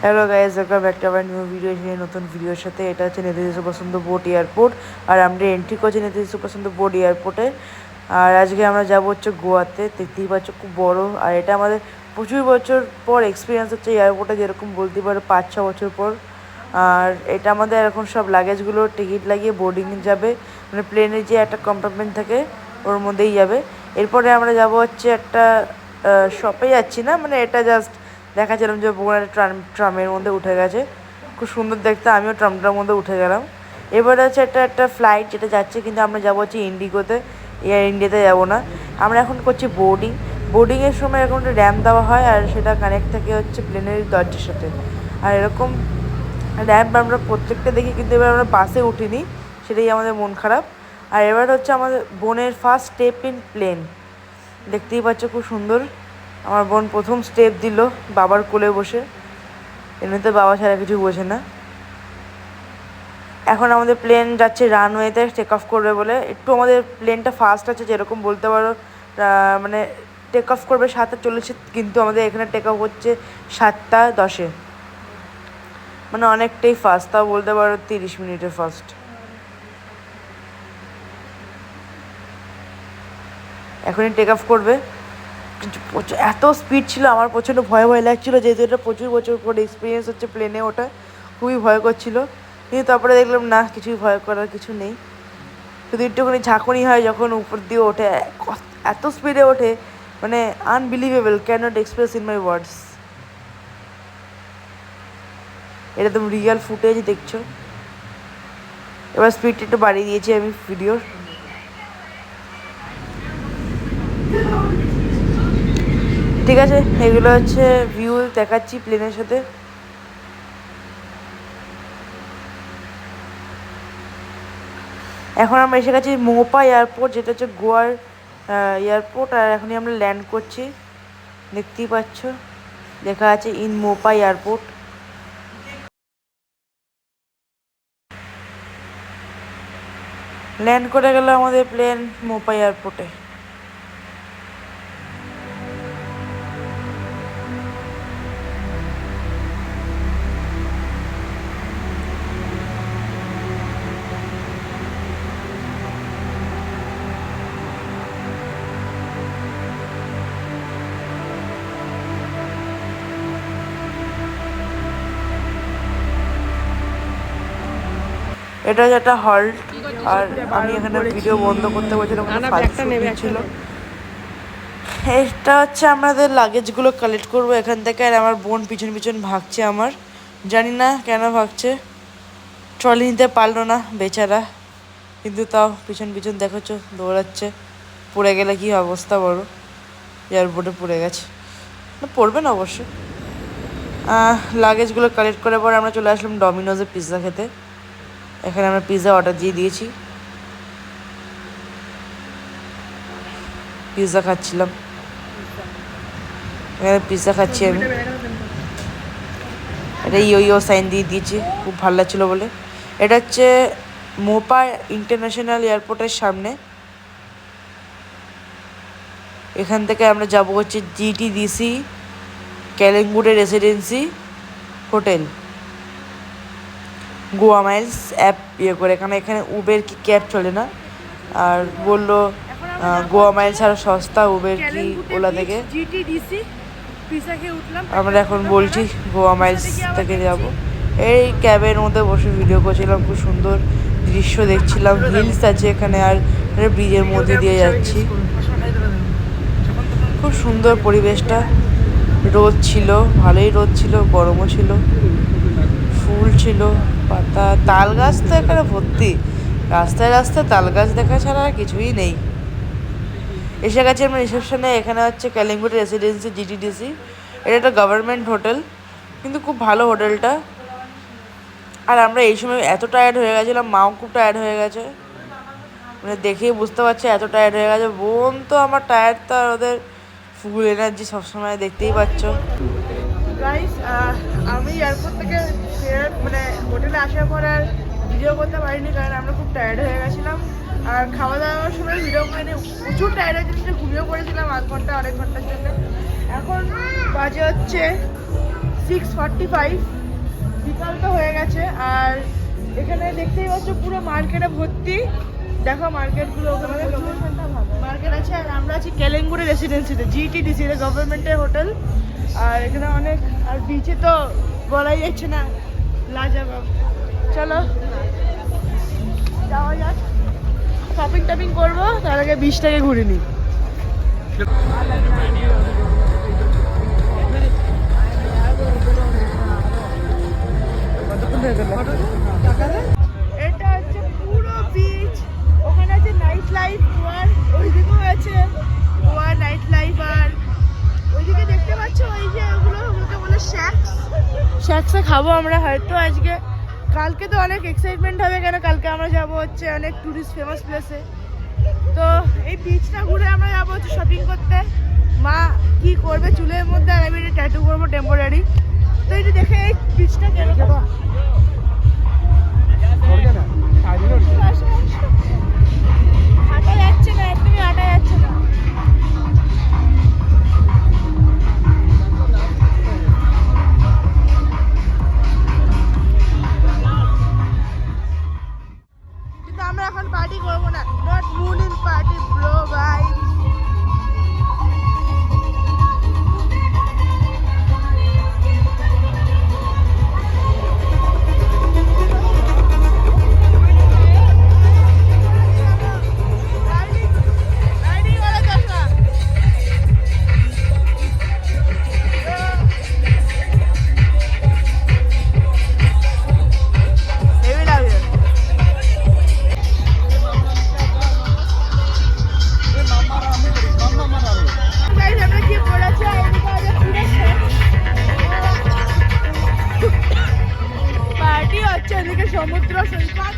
Hello guys, welcome back to our new video. সেই নতুন ভিডিওর সাথে এটা হচ্ছে নেতাজি সুভাষচন্দ্র বোস এয়ারপোর্ট, আর আমরা এন্ট্রি করছি নেতাজি সুভাষচন্দ্র বোস এয়ারপোর্টে। আর আজকে আমরা যাবো হচ্ছে গোয়াতে। দেখতেই পাচ্ছ খুব বড়, আর এটা আমাদের প্রচুর বছর পর এক্সপিরিয়েন্স হচ্ছে এয়ারপোর্টে, যেরকম বলতে পারো 5-6 বছর পর। আর এটা আমাদের এখন সব লাগেজগুলো টিকিট লাগিয়ে বোর্ডিং যাবে, মানে প্লেনের যে একটা কম্পার্টমেন্ট থাকে ওর মধ্যেই যাবে। এরপরে আমরা যাব হচ্ছে একটা শপে যাচ্ছি না, মানে এটা জাস্ট দেখাচ্ছিলাম যে বোনের ট্রামের মধ্যে উঠে গেছে, খুব সুন্দর দেখতে। আমিও ট্রামটার মধ্যে উঠে গেলাম। এবারে হচ্ছে একটা ফ্লাইট যেটা যাচ্ছে, কিন্তু আমরা যাবো হচ্ছে ইন্ডিগোতে, এয়ার ইন্ডিয়াতে যাবো না। আমরা এখন করছি বোর্ডিংয়ের সময় এরকম একটা র্যাম্প দেওয়া হয়, আর সেটা কানেক্ট থাকে হচ্ছে প্লেনের দরজার সাথে। আর এরকম র্যাম্প আমরা প্রত্যেকটা দেখি, কিন্তু এবার আমরা বাসে উঠিনি, সেটাই আমাদের মন খারাপ। আর এবার হচ্ছে আমাদের বোনের ফার্স্ট স্টেপ ইন প্লেন। দেখতেই পাচ্ছ খুব সুন্দর, আমার বোন প্রথম স্টেপ দিল বাবার কোলে বসে। এমনিতে বাবা ছাড়া কিছু বোঝে না। এখন আমাদের প্লেন যাচ্ছে রানওয়েতে টেক অফ করবে বলে। একটু আমাদের প্লেনটা ফাস্ট আছে, যেরকম বলতে পারো মানে টেক অফ করবে 7:40, কিন্তু আমাদের এখানে টেক অফ হচ্ছে 7:10। মানে অনেকটাই ফাস্ট, তাও বলতে পারো 30 মিনিটের ফাস্ট। এখনই টেক অফ করবে। এত স্পিড ছিল, আমার প্রচণ্ড ভয় লাগছিলো, যেহেতু এটা প্রচুর বছর পরে এক্সপিরিয়েন্স হচ্ছে প্লেনে ওটা, খুবই ভয় করছিল। কিন্তু তারপরে দেখলাম না, কিছুই ভয় করার কিছু নেই। শুধু একটুখানি ঝাঁকুনি হয় যখন উপর দিয়ে ওঠে, এত স্পিডে ওঠে, মানে unbelievable, cannot express in my words. এটা একদম রিয়েল ফুটেজ দেখছো। এবার স্পিডটা একটু বাড়িয়ে দিয়েছি আমি ভিডিওর। ঠিক আছে, এগুলো হচ্ছে ভিউ দেখাচ্ছি প্লেনের সাথে। এখন আমরা এসে গেছি মোপা এয়ারপোর্ট, যেটা হচ্ছে গোয়ার এয়ারপোর্ট। আর এখনই আমরা ল্যান্ড করছি, দেখতেই পাচ্ছ লেখা আছে ইন মোপা এয়ারপোর্ট। ল্যান্ড করে গেল আমাদের প্লেন মোপা এয়ারপোর্টে। এটা হচ্ছে একটা হল্ট, আর আমি এখানে ভিডিও বন্ধ করতে বলছিলাম, ছিল। এটা হচ্ছে আমাদের লাগেজগুলো কালেক্ট করবো এখান থেকে। আর আমার বোন পিছন পিছন ভাগছে আমার, জানি না কেন ভাগছে। ট্রলি নিতে পারলো না বেচারা, কিন্তু তাও পিছন পিছন দেখেছো দৌড়াচ্ছে। পড়ে গেলে কি অবস্থা বড়, এয়ারপোর্টে পড়ে গেছে, পড়বে না অবশ্য। লাগেজগুলো কালেক্ট করার পর আমরা চলে আসলাম ডমিনোজে পিৎজা খেতে। এখানে আমরা পিৎজা অর্ডার দিয়ে দিয়েছি, পিৎজা খাচ্ছিলাম। এখানে পিৎজা খাচ্ছি আমি। এটা ইয়ো সাইন দিয়ে দিয়েছি, খুব ভালো লাগছিলো বলে। এটা হচ্ছে মোপা ইন্টারন্যাশনাল এয়ারপোর্টের সামনে। এখান থেকে আমরা যাব হচ্ছে GTDC Calangute residency hotel, Goa miles app করে। এখানে উবের কি ক্যাব চলে না, আর বললো গোয়া মাইলস আর সস্তা উবের কি ওলা থেকে। আমরা এখন বলছি গোয়া মাইলস থেকে যাব। এই ক্যাবের মধ্যে বসে ভিডিও করছিলাম, খুব সুন্দর দৃশ্য দেখছিলাম। হিলস আছে এখানে, আর ব্রিজের মধ্যে দিয়ে যাচ্ছি। খুব সুন্দর পরিবেশটা, রোদ ছিল, ভালোই রোদ ছিল, গরমও ছিল, ফুল ছিল, পাতা, তাল গাছ তো এখানে ভর্তি। রাস্তায় রাস্তায় তাল গাছ দেখা ছাড়া আর কিছুই নেই। এসে গেছি আমরা রিসেপশনে। এখানে হচ্ছে কালিঙ্গুড় রেসিডেন্সি জিটিডিসি। এটা একটা গভর্নমেন্ট হোটেল, কিন্তু খুব ভালো হোটেলটা। আর আমরা এই সময় এত টায়ার্ড হয়ে গেছিলাম, মাও খুব টায়ার্ড হয়ে গেছে, মানে দেখেই বুঝতে পারছি এত টায়ার্ড হয়ে গেছে। বোন তো আমার টায়ার্ড, তো আর ওদের ফুল এনার্জি সবসময়, দেখতেই পাচ্ছ। গাইস, আমি এয়ারপোর্ট থেকে মানে হোটেলে আসার পর আর ভিডিও করতে পারিনি, কারণ আমরা খুব টায়ার্ড হয়ে গেছিলাম। আর খাওয়া দাওয়ার সময় ভিডিও করিনি, প্রচুর টায়ার্ড হয়েছিল, ঘুমিয়ে পড়েছিলাম আধ ঘন্টা 1.5 ঘন্টার জন্য। এখন বাজে হচ্ছে 6:45, বিকাল তো হয়ে গেছে। আর এখানে দেখতেই পাচ্ছ পুরো মার্কেটে ভর্তি। দেখো মার্কেটগুলো, মার্কেট আছে। আর আমরা আছি কেলেঙ্গুড়ি রেসিডেন্সিতে, GTDC, গভর্নমেন্টের হোটেল। আর এখানে অনেক, আর বিচে তো বলাই যাচ্ছে না, লাজবাব। চলো যাওয়া যাক, শপিং টপিং করবো, তার আগে বিচটাকে ঘুরে নিই। এটা হচ্ছে পুরো বিচ, ওখানে আছে নাইট লাইফ, গোয়ার ওইদিকেও আছে গোয়ার নাইট লাইফ। আর ওইদিকে দেখতে পাচ্ছ ওই যে ওগুলোকে বলে শ্যাক্সে খাবো আমরা হয়তো আজকে। কালকে তো অনেক এক্সাইটমেন্ট হবে, কেন কালকে আমরা যাবো হচ্ছে অনেক টুরিস্ট ফেমাস প্লেসে। তো এই বিচটা ঘুরে আমরা যাবো হচ্ছে শপিং করতে। মা কি করবে চুলের মধ্যে, আর আমি এটা ট্যাটু করবো টেম্পোরারি। তো এটা দেখে এই বিচটা কেন হাঁটা যাচ্ছে না, একদমই হাঁটা যাচ্ছে না। কিন্তু আমরা এখন পার্টি করবো না, not moon in party bro ভাই। সমুদ্র সৈকত,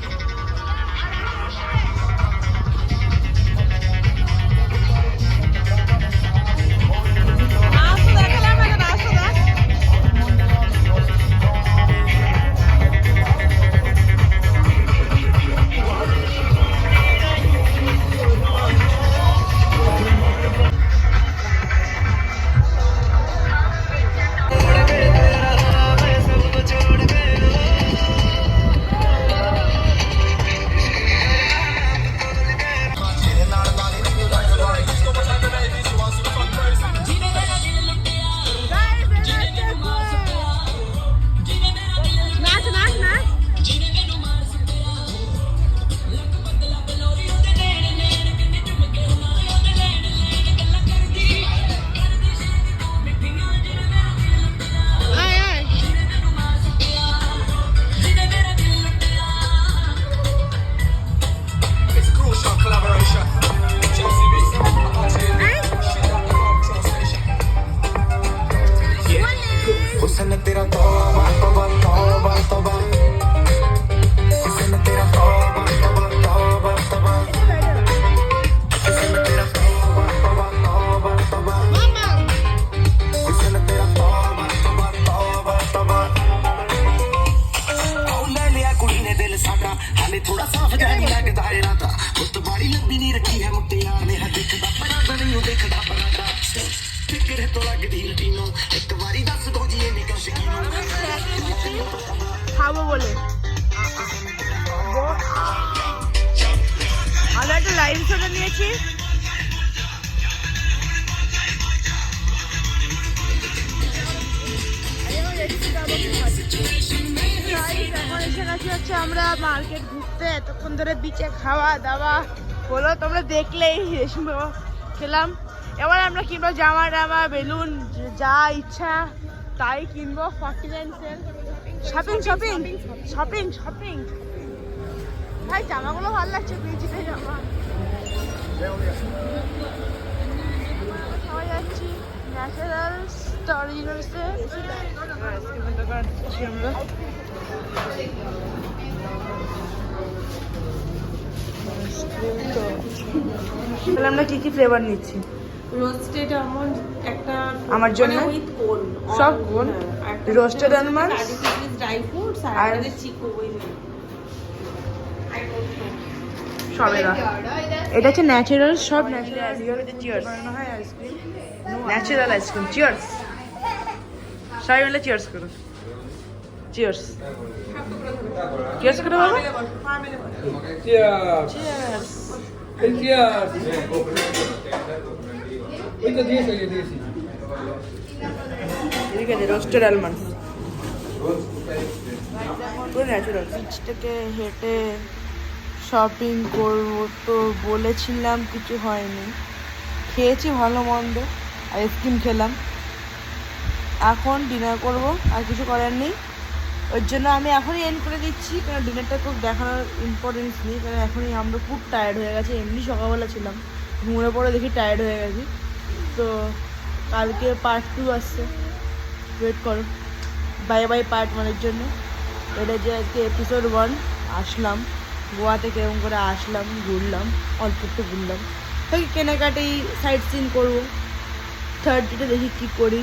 খাবো বলে আমরা একটা লাইন সোডা নিয়েছি। হচ্ছে আমরা মার্কেট ঘুরতে, এতক্ষণ ধরে বিচে খাওয়া দাওয়া হলো, তোমরা দেখলেই রেশমি খেলাম। এবার আমরা কিনবো জামা টামা, বেলুন, যা ইচ্ছা তাই কিনবো। 49 sale shopping shopping shopping shopping. ভাই জামাগুলো ভালো লাগছে, বিচিতে জামা। সবাই যাচ্ছি ন্যাচারাল অরিজিনালসে। তাহলে আমরা কি কি ফ্লেভার নিচ্ছি? রোস্টেড আমন্ড একটা আমার জন্য, উইথ কোন, সব cone, roasted almond, dry fruits আর চিকু উইথ সবেরা। এটা হচ্ছে ন্যাচারাল, সব natural. Cheers, natural ice cream. Cheers. সবাই মিলে চিয়ার্স করো। চিয়ার্স। চিয়ার্স করো বাবা। Cheers. চিয়ার্স। Cheers. ওই তো দিয়েছে দিয়েছি। এদিকে আছে রোস্টেড আলমন্ডস। পুরো ন্যাচারাল। বিচটাকে হেঁটে শপিং করবো তো বলেছিলাম, কিছু হয়নি। খেয়েছি ভালো মন্দ, আইসক্রিম খেলাম। এখন ডিনার করব, আর কিছু করার নেই। ওর জন্য আমি এখনই এন্ড করে দিচ্ছি, কারণ ডিনারটা খুব দেখানোর ইম্পর্টেন্স নেই, কারণ এখনই আমরা খুব টায়ার্ড হয়ে গেছে। এমনি সকালবেলা ছিলাম, ঘুমোর পরে দেখি টায়ার্ড হয়ে গেছি। তো কালকে পার্ট 2 আসছে, ওয়েট করো। বাই বাই পার্ট 1-এর জন্য। এটা যে আজকে এপিসোড 1। আসলাম গোয়া থেকে, এরকম করে আসলাম, ঘুরলাম, অল্প একটু ঘুরলাম, তাই কেনাকাটি সাইট সিন করবো। থার্ড ডেটে দেখি কী করি।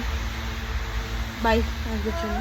বাই আজকের জন্য।